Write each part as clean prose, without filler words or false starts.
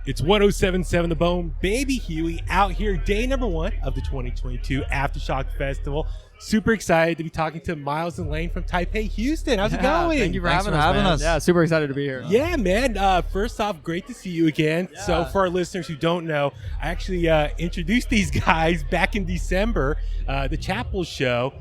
It's 107.7 The Bone, baby Huey, out here, day number 1 of the 2022 Aftershock Festival. Super excited to be talking to Miles and Lane from Taipei, Houston. How's it going? Thank you for Thanks having for us, having man. us. Yeah, super excited to be here. Yeah, man. First off, great to see you again. Yeah. So for our listeners who don't know, I actually introduced these guys back in December. The Chapel show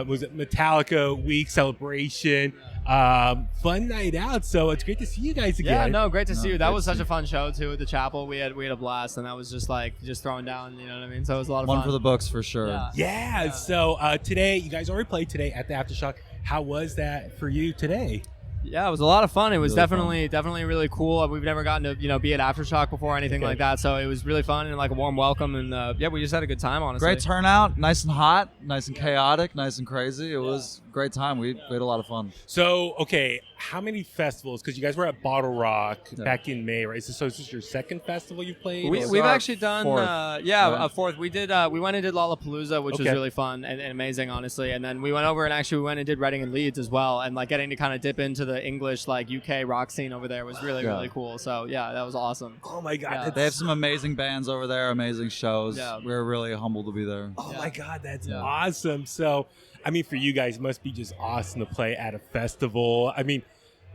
was it Metallica week celebration. Fun night out. So it's great to see you guys again. Yeah, no, great to see you. That great was to such see a fun show too at the Chapel. We had a blast, and that was just throwing down. You know what I mean? So it was a lot of One fun for the books for sure. Yeah. So today, you guys already played today at the Aftershock. How was that for you today? Yeah, it was a lot of fun. It was Really definitely really cool. We've never gotten to be at Aftershock before or anything like that, so it was really fun and like a warm welcome. And we just had a good time, honestly. Great turnout, nice and hot, nice and chaotic, nice and crazy. It was a great time. We had a lot of fun. So, okay, how many festivals? Because you guys were at Bottle Rock back in May, right? So is this your second festival you played? We've actually done fourth, a fourth. We did we went and did Lollapalooza, which was really fun and amazing, honestly. And then we went over and actually we went and did Reading and Leeds as well, and like getting to kind of dip into the English UK rock scene over there was really cool. So yeah, that was awesome. Oh my God. Yeah. They have some amazing bands over there, amazing shows. Yeah. We were really humbled to be there. Oh my God, that's awesome. So, I mean, for you guys, it must be just awesome to play at a festival. I mean,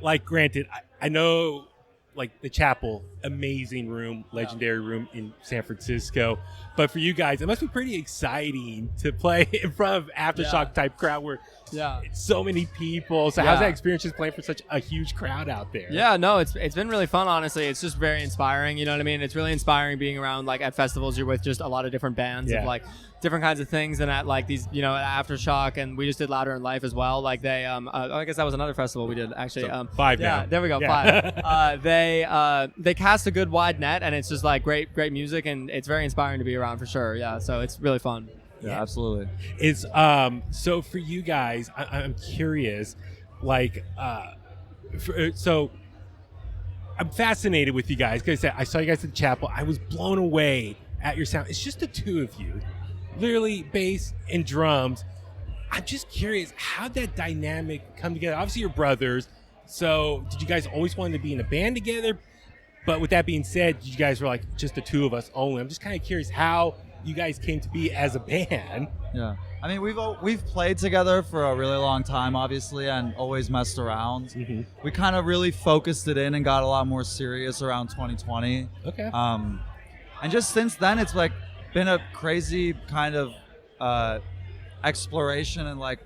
like, granted, I know, like, the Chapel, amazing room, legendary room in San Francisco. But for you guys, it must be pretty exciting to play in front of Aftershock type crowd where it's so many people. So how's that experience just playing for such a huge crowd out there? Yeah, no, it's been really fun, honestly. It's just very inspiring, you know what I mean? It's really inspiring being around, like, at festivals. You're with just a lot of different bands of, like, different kinds of things, and at, like, these, at Aftershock, and we just did Louder in Life as well. Like, they, I guess that was another festival we did, actually. So 5 now. Yeah, there we go, 5. They cast a good wide net, and it's just, like, great music, and it's very inspiring to be around, for sure. Yeah, so it's really fun. Yeah, absolutely. It's so for you guys, I'm curious, like, so I'm fascinated with you guys because I saw you guys at the Chapel. I was blown away at your sound. It's just the two of you, literally bass and drums. I'm just curious how that dynamic come together. Obviously, you're brothers. So did you guys always want to be in a band together? But with that being said, you guys were like just the two of us only. I'm just kind of curious how you guys came to be as a band. Yeah, I mean we've played together for a really long time, obviously, and always messed around. Mm-hmm. We kind of really focused it in and got a lot more serious around 2020. Okay. And just since then, it's like been a crazy kind of exploration and like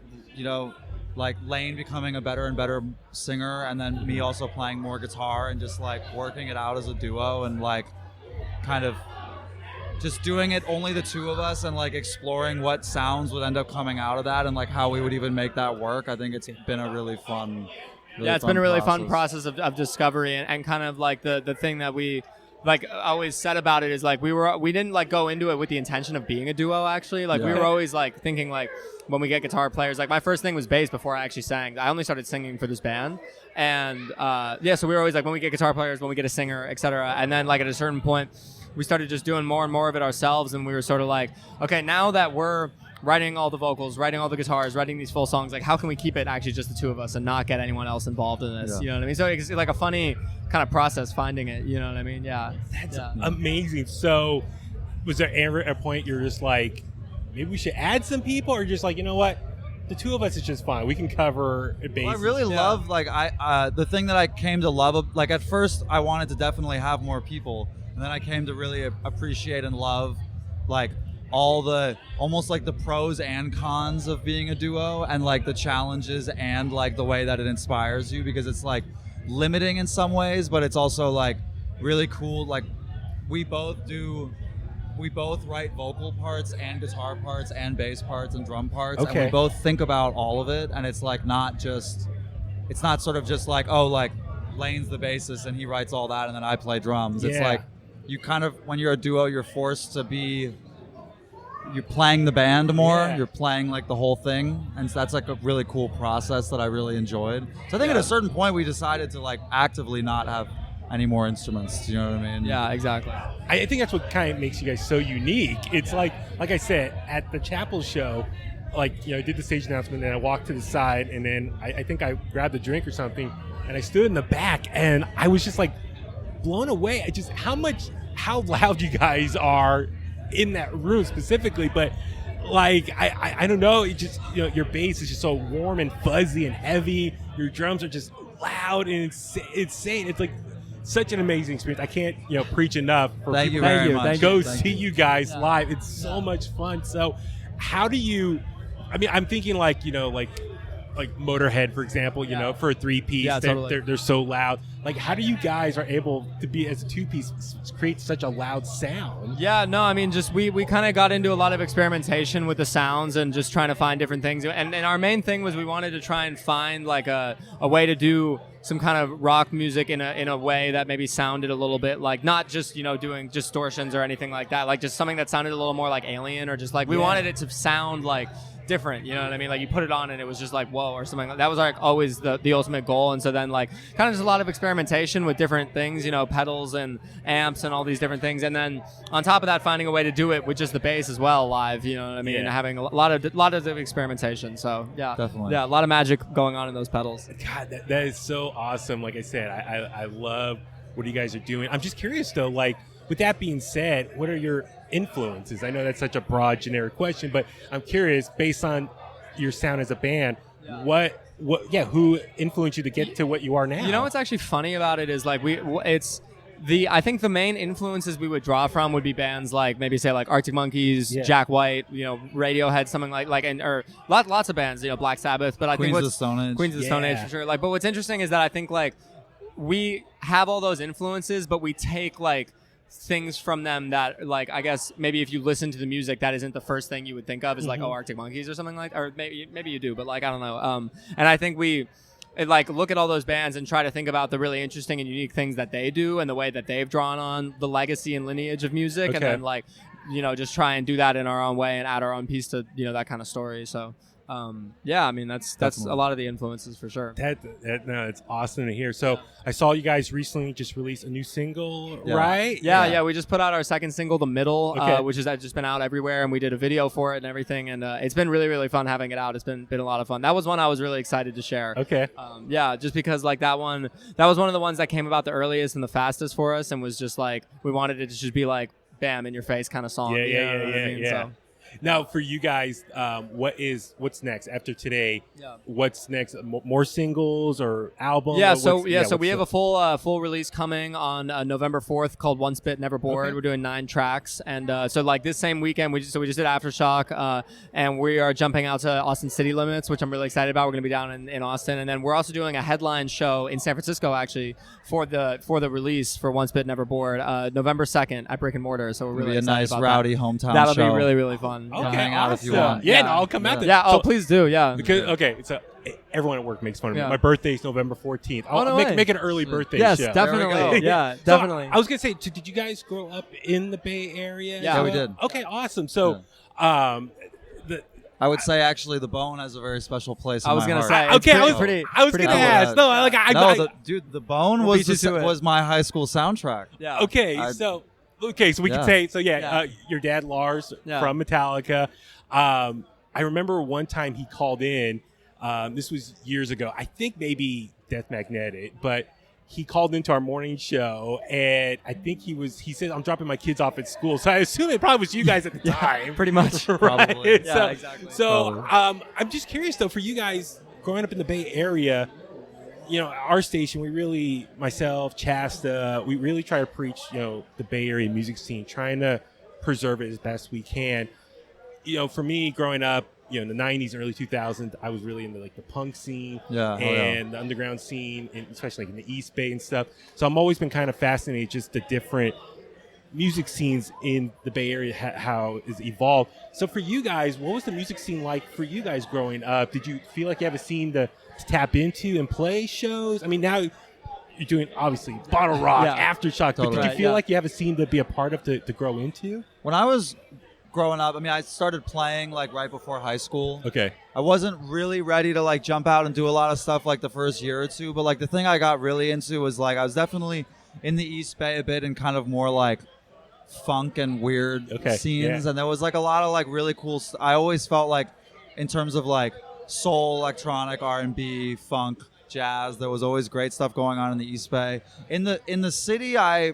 Lane becoming a better and better singer, and then me also playing more guitar and just like working it out as a duo and like kind of just doing it only the two of us and like exploring what sounds would end up coming out of that and like how we would even make that work. I think it's been a really fun it's been a really fun process of discovery and kind of like the thing that we like always said about it is like we didn't like go into it with the intention of being a duo, actually. Like we were always like thinking like when we get guitar players, like my first thing was bass before I actually sang. I only started singing for this band, and so we were always like when we get guitar players, when we get a singer, etc. And then like at a certain point we started just doing more and more of it ourselves, and we were sort of like, okay, now that we're writing all the vocals, writing all the guitars, writing these full songs, like how can we keep it actually just the two of us and not get anyone else involved in this? You know what I mean? So it's like a funny kind of process finding it, you know what I mean? Yeah. That's amazing. So was there ever a point you're just like, maybe we should add some people, or just like, you know what? The two of us is just fine. We can cover a bass. Well, I really love like the thing that I came to love. Like at first, I wanted to definitely have more people, and then I came to really appreciate and love like all the almost like the pros and cons of being a duo, and like the challenges and like the way that it inspires you, because it's like limiting in some ways, but it's also like really cool. Like we both write vocal parts and guitar parts and bass parts and drum parts, and we both think about all of it, and it's like it's not sort of just like, oh, like Lane's the bassist and he writes all that and then I play drums. It's like you kind of, when you're a duo, you're forced to be, you're playing the band more, you're playing like the whole thing, and so that's like a really cool process that I really enjoyed. So I think at a certain point we decided to like actively not have any more instruments. Do you know what I mean? Yeah, exactly. I think that's what kind of makes you guys so unique. It's like I said, at the Chapel show, like, I did the stage announcement and I walked to the side, and then I think I grabbed a drink or something and I stood in the back and I was just like blown away at just how loud you guys are in that room specifically, but like I don't know, it just, you know, your bass is just so warm and fuzzy and heavy. Your drums are just loud and insane. It's like such an amazing experience. I can't, you know, preach enough for Thank people you very to much. go Thank see you. you guys live. It's so much fun. So how do you, I mean, I'm thinking like, you know, like Motorhead, for example, you know, for a 3-piece, totally. they're so loud. Like, how do you guys are able to be, as a 2-piece, create such a loud sound? Yeah, no, I mean, just we kind of got into a lot of experimentation with the sounds and just trying to find different things. And our main thing was we wanted to try and find like a way to do some kind of rock music in a way that maybe sounded a little bit like, not just, you know, doing distortions or anything like that, like just something that sounded a little more like Alien, or just like we wanted it to sound like different, you know what I mean? Like you put it on and it was just like whoa, or something. That was like always the ultimate goal. And so then like kind of just a lot of experimentation with different things, you know, pedals and amps and all these different things. And then on top of that, finding a way to do it with just the bass as well live, you know what I mean? And having a lot of experimentation. So yeah, definitely, yeah, a lot of magic going on in those pedals. God, that is so awesome. Like I said, I love what you guys are doing. I'm just curious though, like, with that being said, what are your influences? I know that's such a broad, generic question, but I'm curious, based on your sound as a band, who influenced you to get to what you are now? You know what's actually funny about it is like I think the main influences we would draw from would be bands like maybe say like Arctic Monkeys, Jack White, you know, Radiohead, something like or lots of bands, you know, Black Sabbath, but I think Queens of the Stone Age for sure. Like, but what's interesting is that I think like we have all those influences, but we take like things from them that, like, I guess maybe if you listen to the music, that isn't the first thing you would think of is like, oh, Arctic Monkeys or something like, or maybe you do, but like, I don't know. And I think we like look at all those bands and try to think about the really interesting and unique things that they do and the way that they've drawn on the legacy and lineage of music, and then like, you know, just try and do that in our own way and add our own piece to, you know, that kind of story. So yeah, I mean, that's Definitely. a lot of the influences for sure. No, it's awesome to hear. So I saw you guys recently just released a new single, right? Yeah, we just put out our second single, The Middle, which has just been out everywhere, and we did a video for it and everything, and it's been really, really fun having it out. It's been a lot of fun. That was one I was really excited to share. Okay. Yeah, just because like that was one of the ones that came about the earliest and the fastest for us, and was just like we wanted it to just be like bam in your face kind of song. Yeah. So. Now, for you guys, what's next after today? Yeah. What's next? More singles or album? Yeah, so we have a full release coming on November 4th called Once Bit Never Bored. Okay. We're doing 9 tracks, and so like this same weekend we just did Aftershock, and we are jumping out to Austin City Limits, which I'm really excited about. We're going to be down in Austin, and then we're also doing a headline show in San Francisco actually for the release for Once Bit Never Bored, November 2nd at Brick and Mortar. So we're really It'll be a excited nice about rowdy that. hometown That'll show. be really, really fun. Okay, hang out if you awesome. want. Yeah, Yeah. no, I'll come out there. Yeah, So- please do. Yeah. Because so everyone at work makes fun of me. Yeah. My birthday's November 14th. I'll no way. make an early birthday Yes, show. definitely. There we go. Yeah, So, definitely. I was gonna say, did you guys grow up in the Bay Area? Yeah, we did. Okay, awesome. So, I would say actually the Bone has a very special place in I was my gonna heart. say, it's okay, I was pretty gonna cool. ask. No, like The Bone We'll was beat you to it. was my high school soundtrack. Yeah. okay, so we can say so. Yeah, your dad Lars from Metallica. I remember one time he called in. This was years ago. I think maybe Death Magnetic, but he called into our morning show, and I think he said, I'm dropping my kids off at school. So I assume it probably was you guys at the time. Pretty much. Right? Probably. Yeah, So, exactly. so I'm just curious, though, for you guys growing up in the Bay Area, you know, our station, we really, myself, Chasta, we really try to preach, you know, the Bay Area music scene, trying to preserve it as best we can. You know, for me, growing up, you know, in the 90s and early 2000s, I was really into like the punk scene and the underground scene, and especially like in the East Bay and stuff. So I've always been kind of fascinated just the different music scenes in the Bay Area, how it's evolved. So for you guys, what was the music scene like for you guys growing up? Did you feel like you have a scene to tap into and play shows? I mean, now you're doing obviously Bottle Rock, Aftershock, but did you feel like you have a scene to be a part of to grow into? When I was growing up, I mean, I started playing like right before high school. Okay. I wasn't really ready to like jump out and do a lot of stuff like the first year or two, but like the thing I got really into was like I was definitely in the East Bay a bit and kind of more like funk and weird scenes, and there was like a lot of like really cool I always felt like in terms of like soul, electronic, R&B, funk, jazz. There was always great stuff going on in the East Bay. In the city, I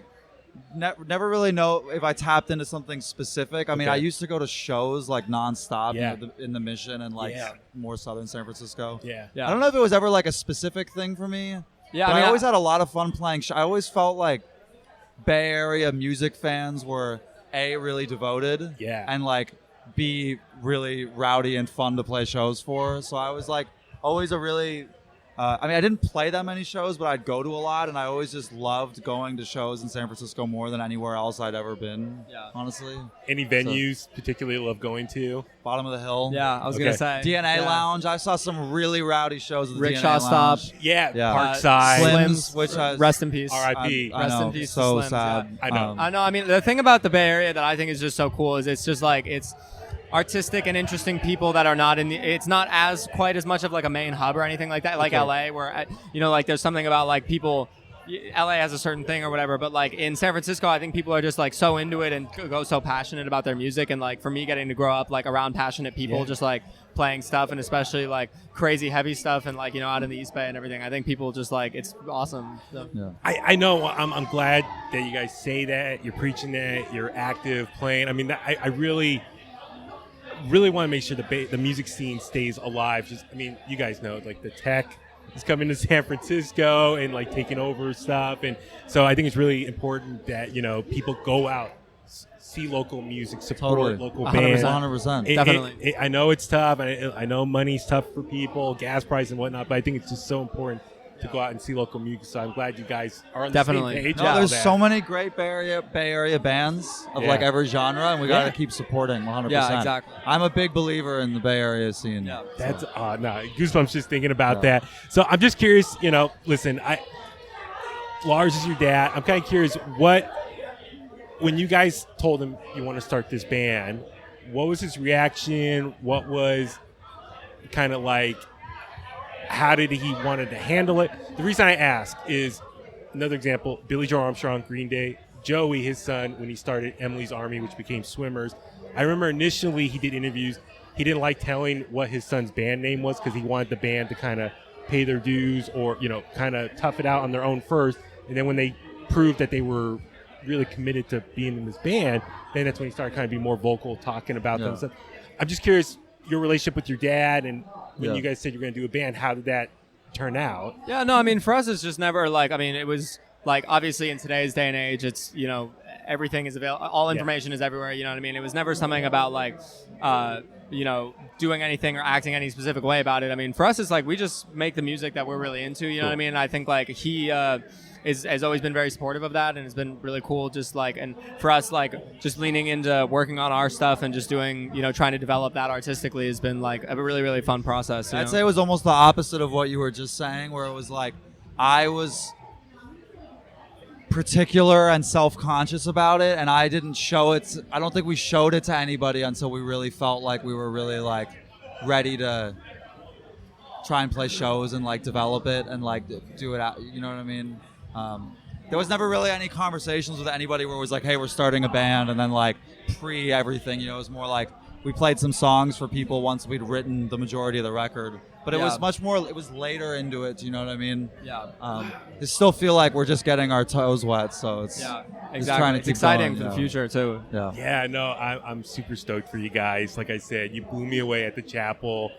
never really know if I tapped into something specific. I mean, I used to go to shows like nonstop in the Mission and like more southern San Francisco. Yeah. I don't know if it was ever like a specific thing for me. Yeah, but I always had a lot of fun playing. I always felt like Bay Area music fans were really devoted, and like B, really rowdy and fun to play shows for. So I was like always a really I mean, I didn't play that many shows, but I'd go to a lot, and I always just loved going to shows in San Francisco more than anywhere else I'd ever been, honestly. Any venues particularly love going to? Bottom of the Hill. Yeah, I was going to say. DNA Lounge. I saw some really rowdy shows at the Rickshaw DNA Lounge. Stop. Yeah. Parkside. Slims, which rest in peace. R.I.P. Rest in peace so to Slims, sad. I know. I know. I mean, the thing about the Bay Area that I think is just so cool is it's just like it's artistic and interesting people that are not in the. It's not as quite as much of like a main hub or anything like that, like LA, where like there's something about like people. LA has a certain thing or whatever, but like in San Francisco, I think people are just like so into it and go so passionate about their music. And like for me, getting to grow up like around passionate people, just like playing stuff and especially like crazy heavy stuff and like out in the East Bay and everything, I think people just like it's awesome. So. Yeah. I know. I'm glad that you guys say that. You're preaching that. You're active, playing. I mean, I really want to make sure the music scene stays alive. Just, I mean, you guys know, like the tech is coming to San Francisco and like taking over stuff, and so I think it's really important that people go out, see local music, support local bands. 100%. Definitely. I know it's tough. I know money's tough for people, gas price and whatnot, but I think it's just so important to go out and see local music. So I'm glad you guys are on the same page. No, there's so many great Bay Area bands of like every genre, and we got to keep supporting 100%. Yeah, exactly. I'm a big believer in the Bay Area scene. Yeah, that's no goosebumps just thinking about that. So I'm just curious. Listen, Lars is your dad. I'm kind of curious when you guys told him you want to start this band, what was his reaction? What was kind of like? How did he wanted to handle it? The reason I ask is another example, Billy Joe Armstrong, Green Day, Joey, his son, when he started Emily's Army, which became Swimmers. I remember initially he did interviews. He didn't like telling what his son's band name was because he wanted the band to kind of pay their dues or, kind of tough it out on their own first. And then when they proved that they were really committed to being in this band, then that's when he started kind of being more vocal, talking about them. So I'm just curious, your relationship with your dad and when you guys said you're going to do a band, how did that turn out? Yeah, no, I mean, for us, it's just never like, I mean, it was like, obviously in today's day and age, it's, everything is available. All information is everywhere. You know what I mean? It was never something about like, doing anything or acting any specific way about it. I mean, for us, it's like, we just make the music that we're really into. You know what I mean? And I think like he, has always been very supportive of that, and it's been really cool. Just like, and for us, like, just leaning into working on our stuff and just doing, trying to develop that artistically has been like a really, really fun process. I'd say it was almost the opposite of what you were just saying, where it was like I was particular and self-conscious about it, and I didn't show it. I don't think we showed it to anybody until we really felt like we were really like ready to try and play shows and like develop it and like do it out. You know what I mean? There was never really any conversations with anybody where it was like, hey, we're starting a band, and then like everything, it was more like we played some songs for people once we'd written the majority of the record, but it was much more, it was later into it, you know what I mean? They still feel like we're just getting our toes wet, so it's exactly. It's exciting for the future too. No, I'm super stoked for you guys. Like I said, you blew me away at the chapel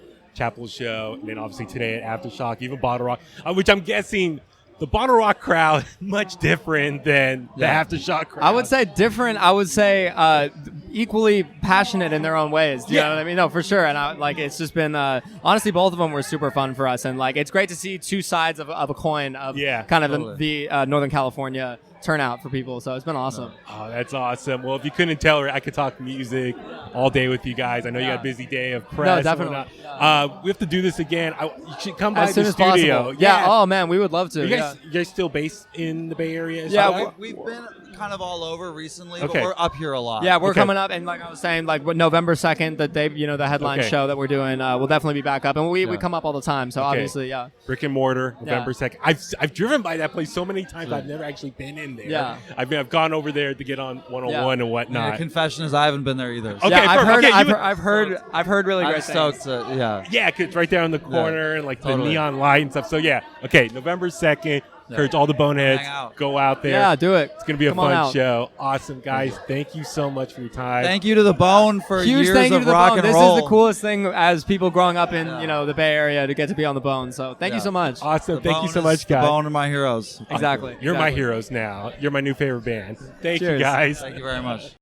show, and then obviously today at Aftershock, even Bottle Rock, which I'm guessing the Bottle Rock crowd much different than the Aftershock crowd. I would say different. I would say equally passionate in their own ways. Do you know what I mean? No, for sure. And it's just been honestly, both of them were super fun for us, and like it's great to see two sides of a coin of kind of the Northern California turnout for people. So it's been awesome. Oh, that's awesome. Well, if you couldn't tell, I could talk music all day with you guys. I know you got a busy day of press. No, definitely. We have to do this again. You should come by as soon the as studio. Possible. Yeah. Oh man, we would love to. You guys still based in the Bay Area? We've been kind of all over recently, but we're up here a lot. Yeah, we're coming up, and like I was saying, like November 2nd, the headline show that we're doing, we'll definitely be back up, and we come up all the time. So obviously, Brick and Mortar, November 2nd. I've driven by that place so many times. I've never actually been in been there. Yeah. I've gone over there to get on 101 and Yeah, whatnot. confession is I haven't been there either. Okay, yeah, I've heard, okay, I've heard really I'm great stoked things. to, yeah. Yeah, 'cause it's right there in the corner and like totally. the neon light and stuff. So yeah, okay, November 2nd. Encourage all the boneheads. Hang out. Go out there. Yeah, do it. It's gonna be a Come on fun out. show. Awesome, guys. Thank you so much for your time. Thank you to the Bone for Huge years thank you of to the rock Bone. and This roll. is the coolest thing as people growing up in the Bay Area to get to be on the Bone. So thank you so much. Awesome. The Thank you Bone so is much, the guys. Bone are my heroes. Exactly. You're my exactly. heroes now. You're my new favorite band. Thank you, Cheers. guys. Thank you very much.